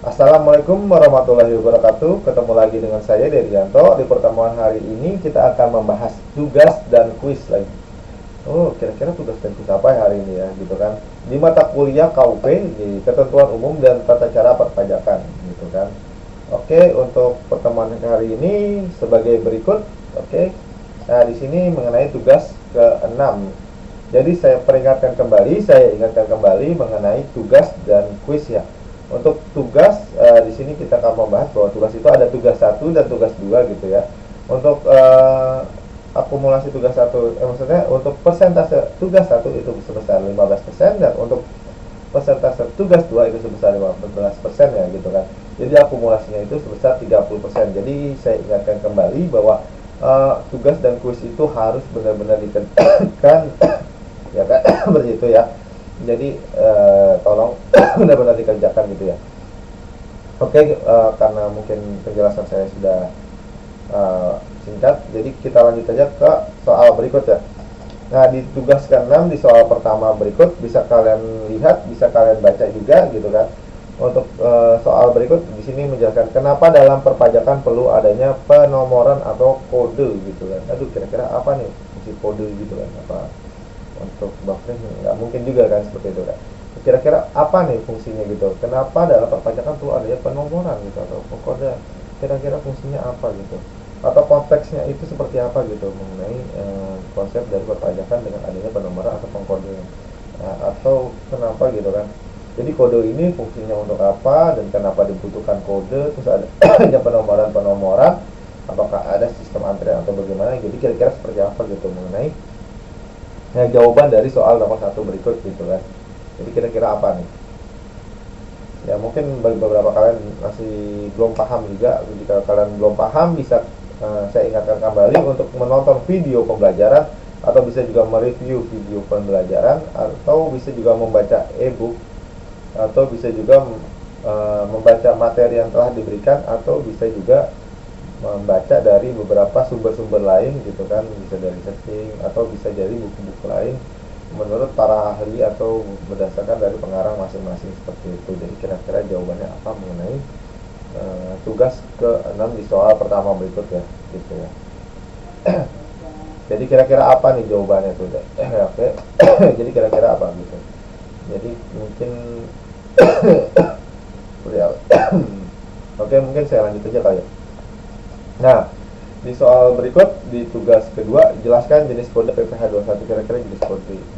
Assalamualaikum warahmatullahi wabarakatuh. Ketemu lagi dengan saya Derianto. Di pertemuan hari ini kita akan membahas tugas dan kuis lagi. Oh, kira-kira tugas dan kuis apa ya hari ini ya, gitu kan? Di mata kuliah KUP, di Ketentuan Umum dan Tata Cara Perpajakan, gitu kan? Oke, untuk pertemuan hari ini sebagai berikut. Oke. Nah, di sini mengenai tugas ke-6. Jadi saya ingatkan kembali mengenai tugas dan kuis ya. Untuk tugas di sini kita akan membahas bahwa tugas itu ada tugas 1 dan tugas 2 gitu ya. Untuk akumulasi tugas 1 maksudnya untuk persentase tugas 1 itu sebesar 15% dan untuk persentase tugas 2 itu sebesar 15% ya gitu kan. Jadi akumulasinya itu sebesar 30%. Jadi saya ingatkan kembali bahwa tugas dan kuis itu harus benar-benar dikerjakan ya kan seperti itu ya. Jadi tolong benar-benar dikerjakan gitu ya. Oke, karena mungkin penjelasan saya sudah singkat, jadi kita lanjut aja ke soal berikut ya. Nah, di tugas ke-6 di soal pertama berikut bisa kalian lihat, bisa kalian baca juga gitu kan. Untuk soal berikut di sini menjelaskan kenapa dalam perpajakan perlu adanya penomoran atau kode gitu kan. Aduh, kira-kira apa nih fungsi kode gitu kan? Apa untuk buffering nggak mungkin juga kan seperti itu kan. Kira-kira apa nih fungsinya gitu, kenapa dalam perpajakan perlu adanya penomoran gitu atau kode, kira-kira fungsinya apa gitu, atau konteksnya itu seperti apa gitu mengenai konsep dari perpajakan dengan adanya penomoran atau pengkodean, atau kenapa gitu kan. Jadi kode ini fungsinya untuk apa dan kenapa dibutuhkan kode, terus ada ada penomoran, apakah ada sistem antrian atau bagaimana. Jadi kira-kira seperti apa gitu mengenai jawaban dari soal nomor 1 berikut gitu kan. Jadi kira-kira apa nih? Ya mungkin bagi beberapa kalian masih belum paham juga. Jika kalian belum paham bisa saya ingatkan kembali untuk menonton video pembelajaran, atau bisa juga mereview video pembelajaran, atau bisa juga membaca e-book, atau bisa juga membaca materi yang telah diberikan, atau bisa juga membaca dari beberapa sumber-sumber lain gitu kan, bisa dari searching atau bisa dari buku-buku lain menurut para ahli atau berdasarkan dari pengarang masing-masing seperti itu. Jadi kira-kira jawabannya apa mengenai tugas ke-6 di soal pertama berikut ya gitu ya. Jadi kira-kira apa nih jawabannya tuh? Oke. Jadi kira-kira apa gitu. Jadi mungkin Oke, mungkin saya lanjut aja kali ya. Nah, di soal berikut di tugas kedua, jelaskan jenis kode PPH 21. Kira-kira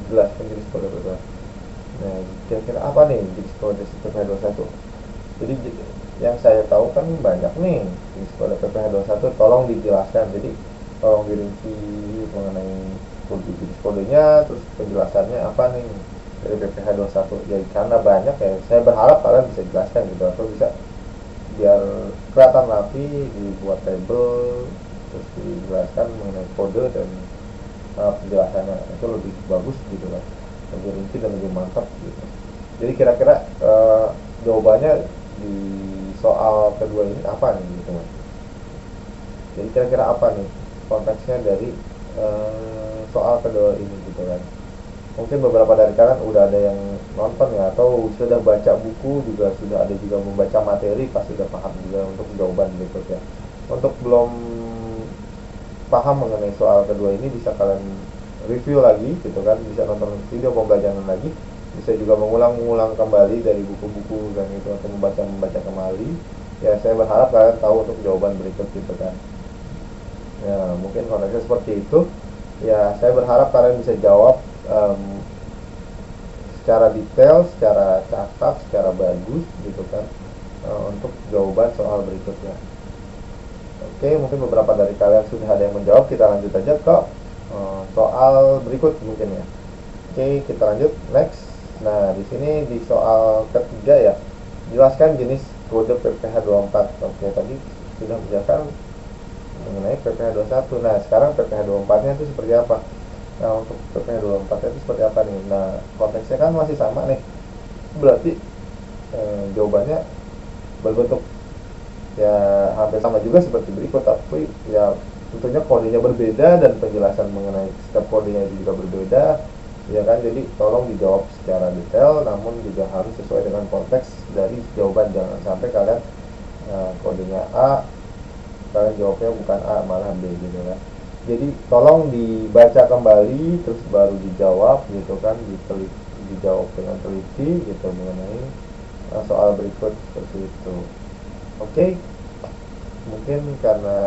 jelaskan jenis kode PPH. Nah, kira-kira apa nih jenis kode PPH 21? Jadi yang saya tahu kan banyak nih jenis kode PPH 21, tolong dijelaskan. Jadi tolong dirinci mengenai jenis kodenya, terus penjelasannya apa nih dari PPH 21. Ya karena banyak ya, saya berharap kalian bisa jelaskan gitu, atau bisa biar kelihatan rapi, dibuat tabel terus dijelaskan mengenai kode dan penjelasannya itu lebih bagus gitu kan, lebih rinci dan lebih mantap gitu. Jadi kira-kira jawabannya di soal kedua ini apa nih gitu kan. Jadi kira-kira apa nih konteksnya dari soal kedua ini gitu kan. Mungkin beberapa dari kalian udah ada yang nonton ya, atau sudah baca buku juga, sudah ada juga membaca materi, pasti sudah paham juga untuk jawaban berikutnya. Untuk belum paham mengenai soal kedua ini, bisa kalian review lagi gitu kan, bisa nonton video pembelajaran lagi, bisa juga mengulang-ulang kembali dari buku-buku dan itu, atau membaca kembali. Ya saya berharap kalian tahu untuk jawaban berikut gitu kan. Ya mungkin konteksnya seperti itu. Ya saya berharap kalian bisa jawab secara detail, secara catat, secara bagus gitu kan, untuk jawaban soal berikutnya. Oke, mungkin beberapa dari kalian sudah ada yang menjawab. Kita lanjut aja ke soal berikut mungkin ya. Oke, kita lanjut next. Nah, di sini di soal ketiga ya, jelaskan jenis kode PPH 24. Oke, tadi sudah menjelaskan mengenai PPH 21. Nah, sekarang PPH 24-nya itu seperti apa? Nah, untuk PPH 24 itu seperti apa nih? Nah, konteksnya kan masih sama nih. Berarti jawabannya berbentuk ya hampir sama juga seperti berikut, tapi ya tentunya kodenya berbeda dan penjelasan mengenai setiap kodenya juga berbeda. ya kan. Jadi tolong dijawab secara detail, namun juga harus sesuai dengan konteks dari jawaban. Jangan sampai kalian kodenya A, kalian jawabnya bukan A malah B gitu kan. Jadi tolong dibaca kembali terus baru dijawab gitu kan, dijawab dengan teliti gitu mengenai soal berikut seperti itu. Oke, mungkin karena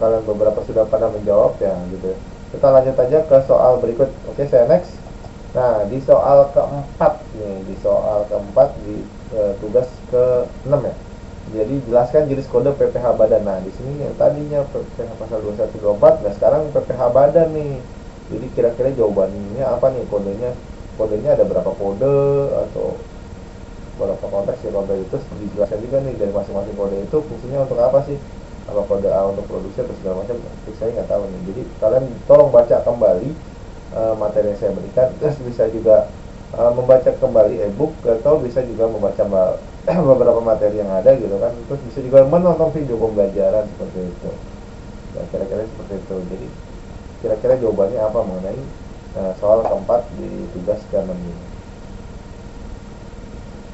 kalian beberapa sudah pada menjawab ya gitu. Kita lanjut aja ke soal berikut. Oke, saya next. Nah, di soal keempat nih, di soal keempat di tugas ke-6 ya. Jadi jelaskan jenis kode PPH badan. Nah, di sini yang tadinya PPH pasal 2124, nah sekarang PPH badan nih. Jadi kira-kira jawabannya apa nih kodenya? Kodenya ada berapa kode atau berapa konteks ya kode itu dijelaskan juga nih dari masing-masing kode itu fungsinya untuk apa sih? Apa kode A untuk produksi atau segala macam? Saya nggak tahu nih. Jadi kalian tolong baca kembali materi yang saya berikan, terus bisa juga membaca kembali ebook atau bisa juga membaca beberapa materi yang ada gitu kan, terus bisa juga menonton video pembelajaran seperti itu. Nah, kira-kira seperti itu. Jadi kira-kira jawabannya apa mengenai soal keempat di tugas ke-6 ini.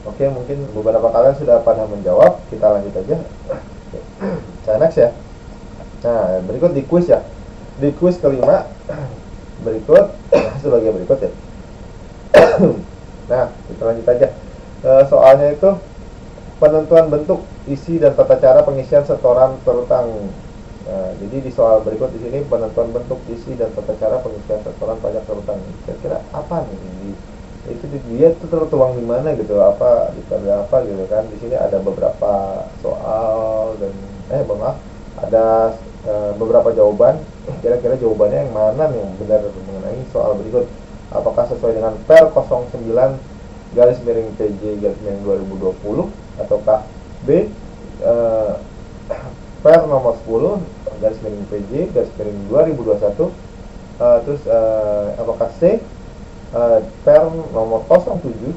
Oke, mungkin beberapa kalian sudah pada menjawab, kita lanjut aja. Saya next ya. Nah, berikut di quiz ya. Di quiz kelima berikut sebagai berikut ya. Nah, kita lanjut aja. Soalnya itu penentuan bentuk, isi dan tata cara pengisian setoran terutang. Nah, jadi di soal berikut di sini penentuan bentuk, isi dan tata cara pengisian setoran pajak terutang. Kira-kira apa nih? Itu dia itu tertuang di mana gitu? Apa di pada apa gitu kan? Di sini ada beberapa soal dan maaf, ada beberapa jawaban. Kira-kira jawabannya yang mana nih yang benar mengenai soal berikut? Apakah sesuai dengan Per 09 garis miring PJ garis miring 2020 ataukah B Per nomor 10 garis miring PJ garis miring 2021 terus apakah C Per nomor 07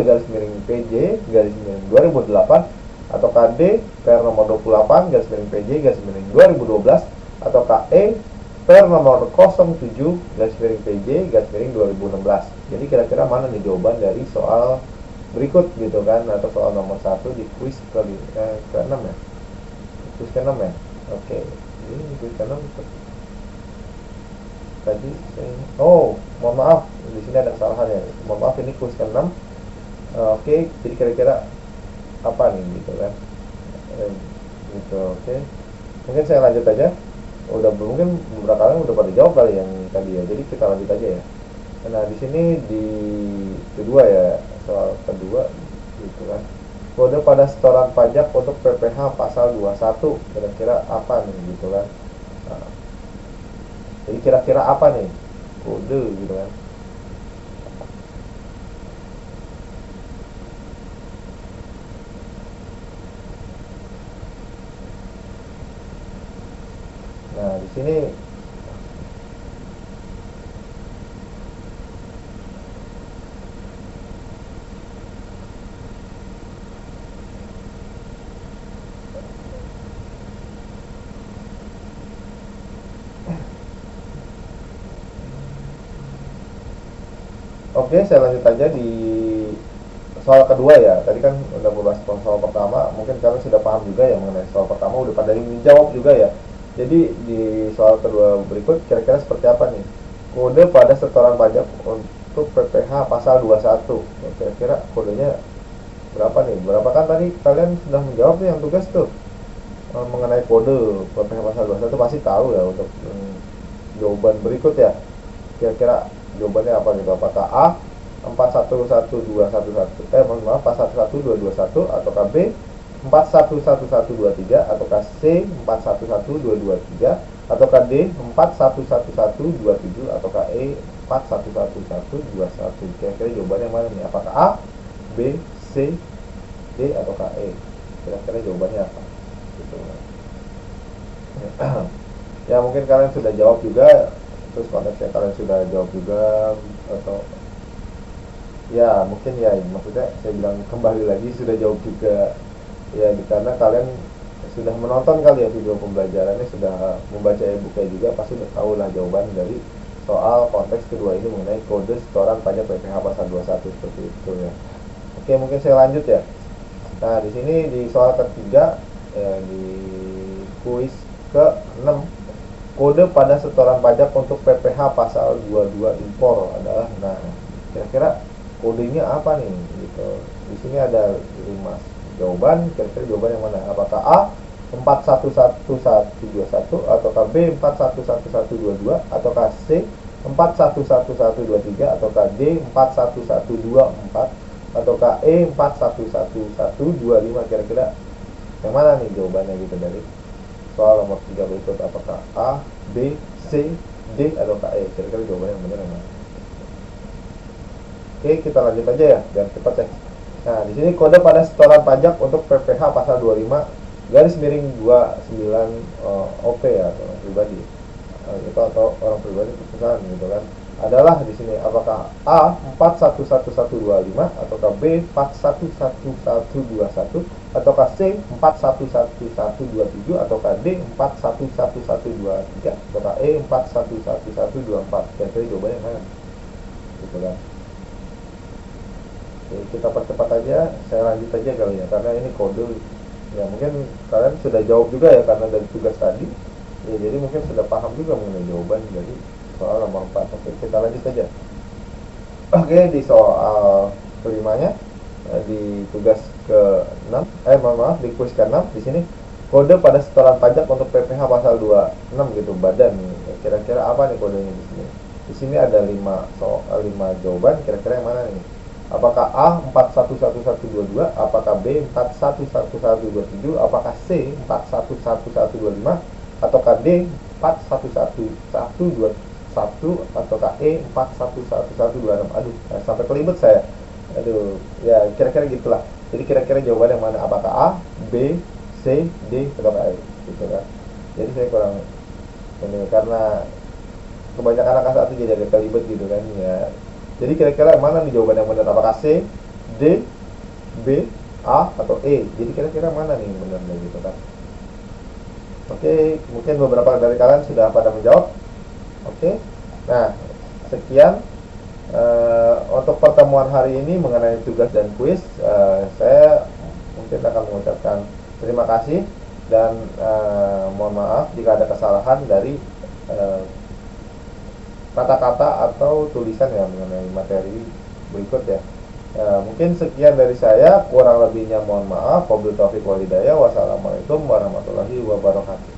garis miring PJ garis miring 2008 ataukah D Per nomor 28 garis miring PJ garis miring 2012 ataukah E Per nomor 07 garis miring PJ garis miring 2016. Jadi kira-kira mana nih jawaban dari soal berikut gitu kan, atau soal nomor 1 di quiz ke-6 ya. Quiz ke-6 ya. Oke. Ini quiz ke-6 tadi mohon maaf di sini ada kesalahan ya. Mohon maaf, ini quiz ke-6. Oke, jadi kira-kira apa nih gitu kan. Gitu, oke. Mungkin saya lanjut aja. Mungkin beberapa kalian udah pada jawab kali yang tadi ya. Jadi kita lanjut aja ya. Nah, di sini di kedua ya, soal kedua gitu kan. Kode pada setoran pajak untuk PPH pasal 21 kira-kira apa nih gitu kan. Nah, jadi kira-kira apa nih kode gitu kan. Nah, di sini oke, saya lanjut aja di soal kedua ya. Tadi kan udah membahas soal pertama, mungkin kalian sudah paham juga ya mengenai soal pertama, udah pada menjawab juga ya. Jadi di soal kedua berikut kira-kira seperti apa nih? Kode pada setoran pajak untuk PPH pasal 21. Kira-kira kodenya berapa nih? Berapa kan tadi kalian sudah menjawab nih yang tugas tuh. Mengenai kode PPH pasal 21 pasti tahu ya untuk jawaban berikut ya. Kira-kira jawabannya apa gitu? Apakah A 411211 maaf 411221 ataukah B 411123 ataukah C 411223 ataukah D 411127 ataukah E 411121. Kira-kira jawabannya mana nih? Apakah A, B, C, D ataukah E? Kira-kira jawabannya apa? Gitu. Ya mungkin kalian sudah jawab juga, terus konteksnya kalian sudah jawab juga, atau ya mungkin ya maksudnya saya bilang kembali lagi sudah jawab juga ya, karena kalian sudah menonton kali ya video pembelajarannya, sudah membaca e-booknya juga, pasti udah tahu lah jawaban dari soal konteks kedua ini mengenai kode setoran pajak PPh pasal 21 seperti itu ya. Oke, mungkin saya lanjut ya. Nah, di sini di soal ketiga di kuis ke-6, kode pada setoran pajak untuk PPh pasal 22 impor adalah, nah, kira-kira kodenya apa nih gitu. Di sini ada 5 jawaban, kira-kira jawaban yang mana? Apakah A 411121 ataukah B 411122 ataukah C 411123 ataukah D 41124 ataukah E 41125? Kira-kira yang mana nih jawabannya gitu dari soal nomor 3 berikut? Apakah A, B, C, D ataukah E? Kira-kira jawabannya yang benar yang mana? Oke, kita lanjut aja ya biar cepat ya. Nah, di sini kode pada setoran pajak untuk PPh pasal 25 garis miring 29 OP ya, atau orang pribadi itu, atau orang pribadi perusahaan gitu kan, adalah di sini apakah A 411125 ataukah B 41121 ataukah C 41127 ataukah D 41123 ataukah E 41124? Kira-kira jawabannya mana gitu kan. Oke, kita percepat aja, saya lanjut aja kali ya, karena ini kode ya, mungkin kalian sudah jawab juga ya karena dari tugas tadi ya, jadi mungkin sudah paham juga mengenai jawaban dari soal nomor 4. Oke, kita lanjut aja. Oke, di soal kelimanya di tugas ke-6 maaf, di kuis ke-6 di sini kode pada setoran pajak untuk PPh pasal 26 gitu, badan. Kira-kira apa nih kodenya di sini? Di sini ada 5 jawaban, kira-kira yang mana nih? Apakah A 411122, apakah B 41127, apakah C 41125, ataukah D 41121, ataukah E 41126? Aduh, sampai kelibet saya. Aduh, ya kira-kira gitulah. Jadi kira-kira jawaban yang mana? Apakah A, B, C, D, atau E? Gitu kan. Jadi saya kurang ini karena kebanyakan angka 1 jadi agak kelibet gitu kan ya. Jadi kira-kira mana nih jawaban yang benar? Apakah C, D, B, A, atau E? Jadi kira-kira mana nih yang benar gitu kan? Oke, mungkin beberapa dari kalian sudah pada menjawab. Oke, nah sekian untuk pertemuan hari ini mengenai tugas dan kuis. Saya mungkin akan mengucapkan terima kasih dan mohon maaf jika ada kesalahan dari kata-kata atau tulisan ya mengenai materi berikut ya. Mungkin sekian dari saya, kurang lebihnya mohon maaf. Wabillahi taufiq wal hidayah. Wassalamualaikum warahmatullahi wabarakatuh.